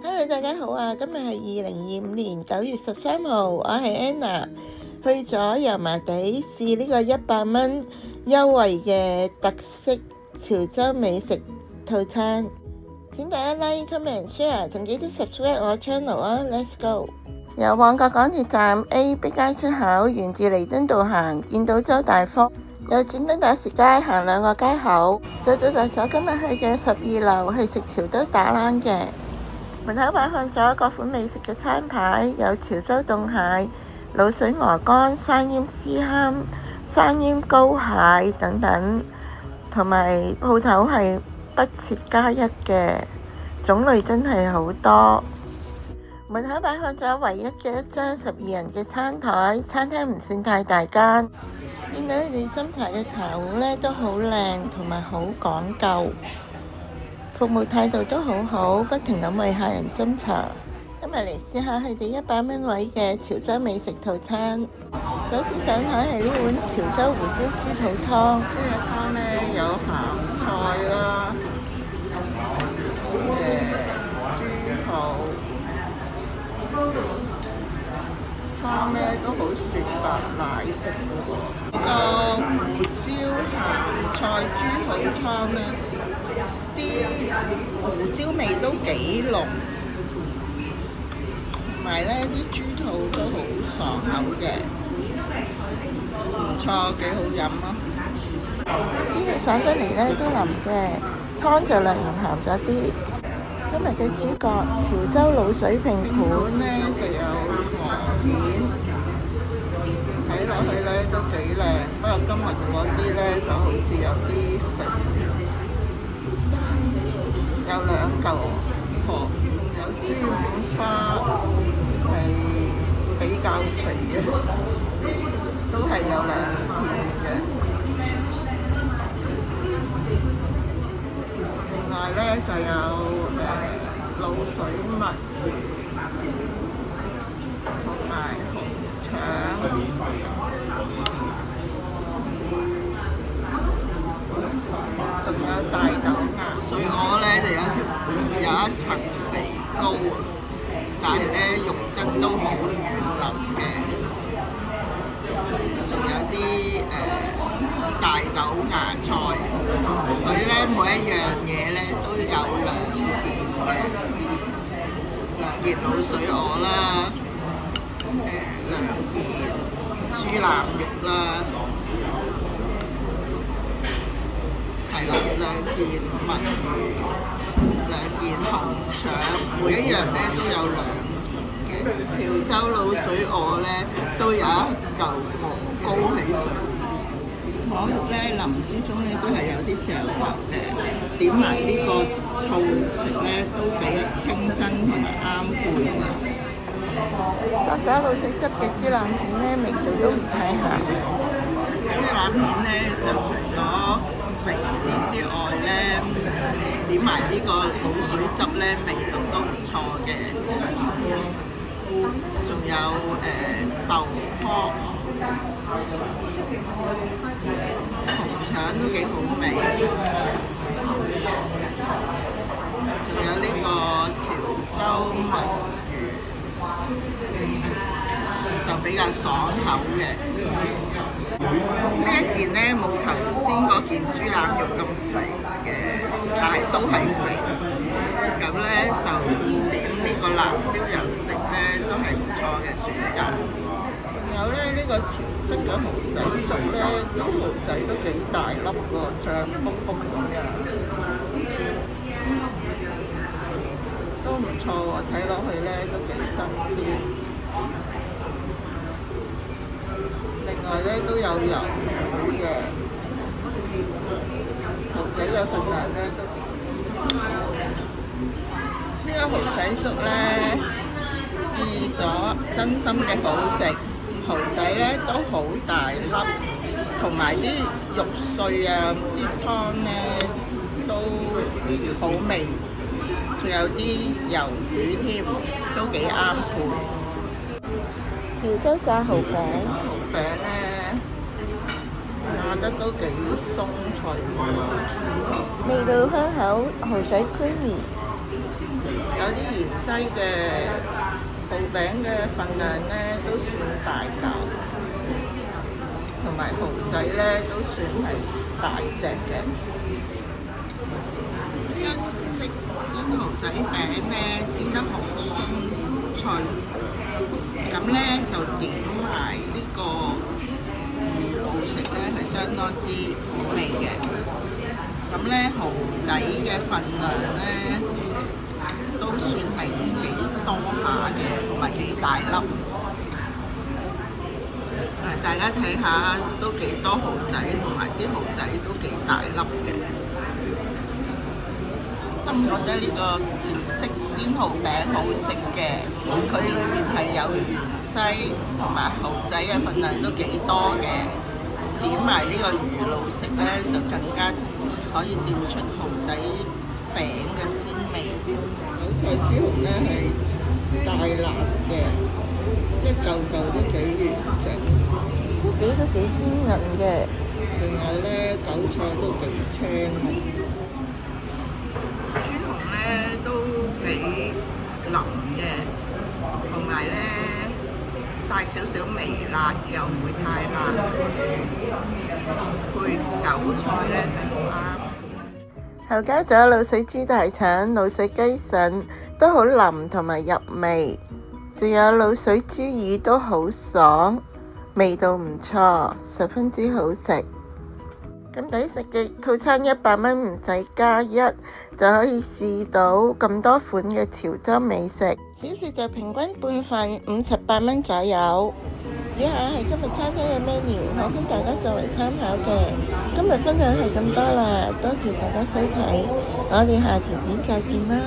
Hello，大家好啊！今日係2025年9月13號，我係 Anna，去咗油麻地試呢個100蚊優惠嘅特色潮州美食套餐。請大家 like、comment、share， 仲記得 subscribe 我 channel 啊 ！Let's go！ 由旺角港鐵站 A 碧街出口沿住彌敦道行，見到周大福。由轉燈打士街行2個街口，就到咗今日去嘅12樓，去食潮州打冷嘅。門口擺放咗各款美食嘅餐牌，有潮州凍蟹、滷水鵝肝、生醃絲蝦、生醃膏蟹等等，同埋鋪頭係不設加一嘅，種類真係好多。門口擺放咗唯一嘅一張12人嘅餐台，餐廳唔算太大間。見到佢哋斟茶嘅茶壺呢都好靚，同埋好講究，服務態度都好好，不停咁為客人斟茶。今日嚟試下佢哋100蚊位嘅潮州美食套餐。首先上台係呢碗潮州胡椒豬肚湯，呢個湯呢有鹹菜啦，豬肚。湯呢都好雪白奶色嘅喎，呢個胡椒鹹菜豬肚湯呢，啲胡椒味都幾濃，同埋呢啲豬肚都好爽口嘅，唔錯，幾好飲咯。豬肚上得嚟呢都腍嘅，湯就略嫌鹹咗啲。今日嘅主角潮州滷水拼盤呢就有鵝片，睇落去呢都幾靚，不過今日嗰啲呢就好似有啲肥，有2嚿鵝片，有豬五花係比較肥嘅，都係有2片嘅。另外呢就有滷水墨魚同埋紅腸，仲有大豆芽。水鵝呢就有一層肥膏啊，但係呢肉質都好軟腍嘅，仲有啲大豆芽菜，佢呢每一樣嘢呢都有2件嘅，2件滷水鵝啦，2件豬腩肉啦，係啦，2件墨魚，2件紅腸，每一樣呢都有2件嘅。潮州滷水鵝呢都有1嚿鵝膏喺上面。鵝肉呢淋之中呢都係有啲醬油嘅，點埋呢個醋食呢都幾清新同埋啱配嘅。沙茶滷水汁嘅豬腩片呢味道都唔太鹹。豬腩片呢就除咗肥啲之外呢，點埋呢個滷水汁呢味道都唔錯嘅。仲有豆湯。紅腸都幾好味，仲有呢個潮州墨魚，就比較爽口嘅。呢一件呢冇頭先嗰件豬腩肉咁肥嘅，但係都係肥。咁呢就點呢個辣椒油食呢都係唔錯嘅選擇。有呢個潮式嘅蠔仔粥呢，啲蠔仔都幾大粒喎，脹卜卜咁樣，都唔錯喎，睇落去呢都幾新鮮。另外呢都有魷魚嘅，蠔仔嘅份量呢都呢個蠔仔粥呢，試咗真心嘅好食。蠔仔呢都好大粒，同埋啲肉碎啊，啲湯呢都好味，仲有啲魷魚添，都幾啱配。潮州炸蠔餅呢炸得都幾鬆脆，味道香口，蠔仔 creamy。有啲芫茜嘅蠔餅嘅份量呢都算大嚿，同埋蠔仔呢都算係大隻嘅。呢個潮式鮮蠔仔餅呢煎得好鬆脆，咁呢就點埋呢個魚露食呢係相當之好味嘅。咁呢蠔仔嘅份量呢都算係幾多下嘅，同埋幾大粒。大家睇下都幾多蠔仔，同埋啲蠔仔都幾大粒嘅。真覺得呢個潮式鮮蠔餅好食嘅，佢裏面係有芫茜同埋蠔仔嘅份量都幾多嘅。點埋呢個魚露食呢，就更加可以調出蠔仔餅嘅鮮味。韭菜豬紅呢係大辣嘅，一嚿嚿都幾完整，質地都幾堅韌嘅。仲有呢，韭菜都幾青。豬紅呢都幾腍嘅，同埋呢帶少少微辣，又唔會太辣，配韭菜呢係好啱。後加咗滷水豬大腸、滷水雞腎都好腍同埋入味，仲有滷水豬耳都好爽，味道唔錯，十分之好食。咁抵食嘅套餐100蚊唔使加一，就可以試到咁多款嘅潮州美食。小食就平均半份58蚊左右。以下係今日餐廳嘅 menu， 可供大家作為參考嘅。今日分享係咁多啦，多謝大家收睇，我哋下條片再見啦。